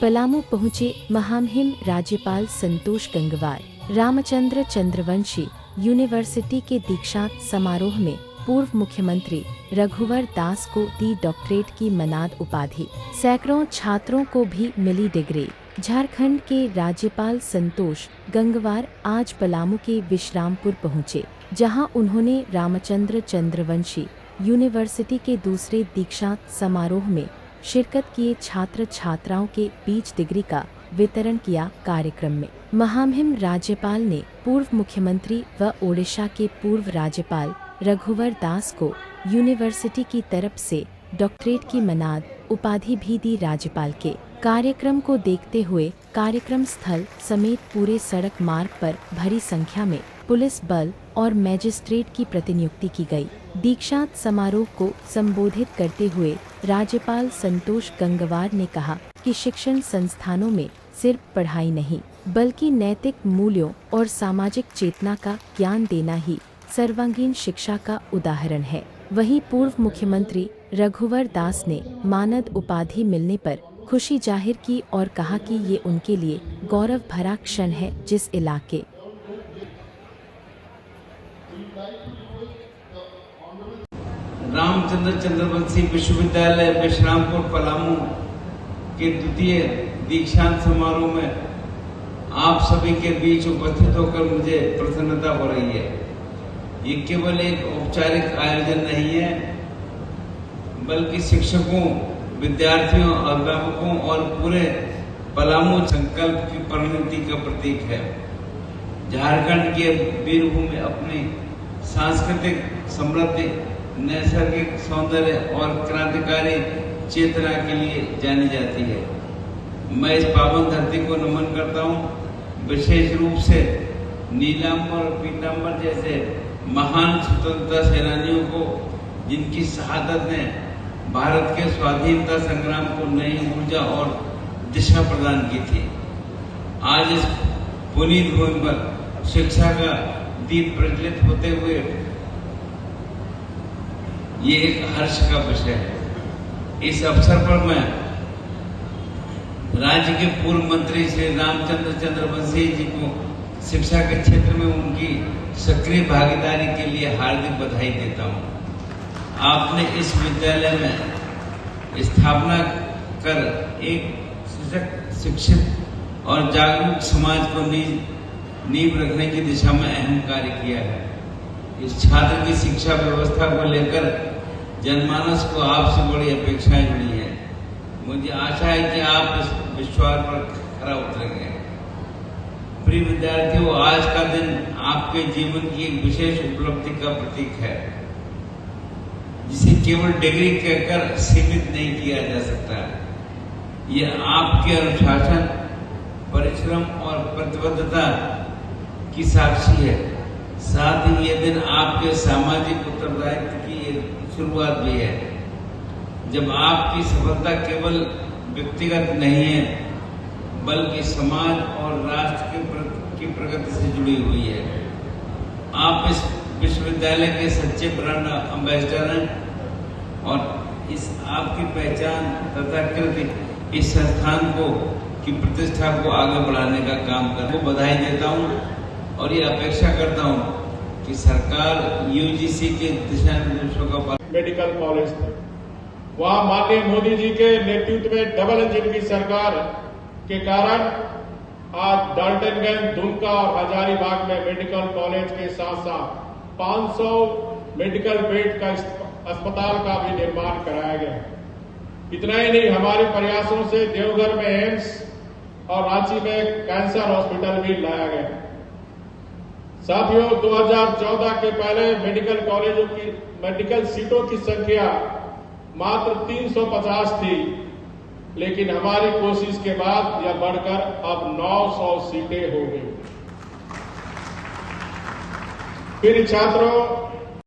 पलामू पहुंचे महामहिम राज्यपाल संतोष गंगवार। रामचंद्र चंद्रवंशी यूनिवर्सिटी के दीक्षांत समारोह में पूर्व मुख्यमंत्री रघुवर दास को दी डॉक्टरेट की मनाद उपाधि। सैकड़ों छात्रों को भी मिली डिग्री। झारखंड के राज्यपाल संतोष गंगवार आज पलामू के विश्रामपुर पहुंचे, जहां उन्होंने रामचंद्र चंद्रवंशी यूनिवर्सिटी के दूसरे दीक्षांत समारोह में शिरकत किए छात्र छात्राओं के बीच डिग्री का वितरण किया। कार्यक्रम में महामहिम राज्यपाल ने पूर्व मुख्यमंत्री व ओडिशा के पूर्व राज्यपाल रघुवर दास को यूनिवर्सिटी की तरफ से डॉक्टरेट की मनाद उपाधि भी दी। राज्यपाल के कार्यक्रम को देखते हुए कार्यक्रम स्थल समेत पूरे सड़क मार्ग पर भारी संख्या में पुलिस बल और मैजिस्ट्रेट की प्रतिनियुक्ति की गई। दीक्षांत समारोह को संबोधित करते हुए राज्यपाल संतोष गंगवार ने कहा कि शिक्षण संस्थानों में सिर्फ पढ़ाई नहीं, बल्कि नैतिक मूल्यों और सामाजिक चेतना का ज्ञान देना ही सर्वांगीण शिक्षा का उदाहरण है। वहीं पूर्व मुख्यमंत्री रघुवर दास ने मानद उपाधि मिलने पर खुशी जाहिर की और कहा कि ये उनके लिए गौरव भरा क्षण है। जिस इलाके रामचंद्र चंद्रवंशी विश्वविद्यालय विश्रामपुर पलामू के द्वितीय दीक्षांत समारोह में आप सभी के बीच उपस्थित होकर मुझे प्रसन्नता हो रही है। ये केवल एक औपचारिक आयोजन नहीं है, बल्कि शिक्षकों, विद्यार्थियों, अभिभावकों और पूरे पलामू संकल्प की परिणति का प्रतीक है। झारखंड के वीरभूमि अपनी सांस्कृतिक समृद्धि, नैसर्गिक सौंदर्य और क्रांतिकारी चेतना के लिए जानी जाती है। मैं इस पावन धरती को नमन करता हूँ, विशेष रूप से नीलांबर और पीतांबर जैसे महान स्वतंत्रता सेनानियों को, जिनकी शहादत ने भारत के स्वाधीनता संग्राम को नई ऊर्जा और दिशा प्रदान की थी। आज इस पुनीत भूमि पर शिक्षा का दीप प्रज्वलित होते हुए ये एक हर्ष का विषय है। इस अवसर पर मैं राज्य के पूर्व मंत्री श्री रामचंद्र चंद्रवंशी जी को शिक्षा के क्षेत्र में उनकी सक्रिय भागीदारी के लिए हार्दिक बधाई देता हूं। आपने इस विद्यालय में स्थापना कर एक सशक्त, शिक्षित और जागरूक समाज को नींव रखने की दिशा में अहम कार्य किया है। इस छात्र की शिक्षा व्यवस्था को लेकर जनमानस को आपसे बड़ी अपेक्षाएं जुड़ी हैं। मुझे आशा है कि आप इस विश्वास पर खरा उतरेंगे। प्रिय विद्यार्थियों, आज का दिन आपके जीवन की एक विशेष उपलब्धि का प्रतीक है, जिसे केवल डिग्री कहकर सीमित नहीं किया जा सकता। यह आपके अनुशासन, परिश्रम और प्रतिबद्धता की साक्षी है। साथ ही यह दिन आपके सामाजिक उत्तरदायित्व की एक शुरुआत भी है, जब आपकी सफलता केवल व्यक्तिगत नहीं है, बल्कि समाज और राष्ट्र की प्रगति से जुड़ी हुई है। आप इस विश्वविद्यालय के सच्चे ब्रांड एम्बेसडर हैं और इस आपकी पहचान तथा कृति इस संस्थान को की प्रतिष्ठा को आगे बढ़ाने का काम कर बधाई देता हूं और ये अपेक्षा करता हूं कि सरकार यूजीसी के दिशा निर्देशों का मेडिकल कॉलेज था, वहां माननीय मोदी जी के नेतृत्व में डबल इंजन की सरकार के कारण आज डाल्टनगंज, दुमका और हजारीबाग में मेडिकल कॉलेज के साथ साथ 500 मेडिकल बेड का अस्पताल का भी निर्माण कराया गया। इतना ही नहीं, हमारे प्रयासों से देवघर में एम्स और रांची में कैंसर हॉस्पिटल भी लाया गया। साथियों, 2014 के पहले मेडिकल कॉलेजों की मेडिकल सीटों की संख्या मात्र 350 थी, लेकिन हमारी कोशिश के बाद यह बढ़कर अब 900 सीटें हो गई। फिर छात्रों,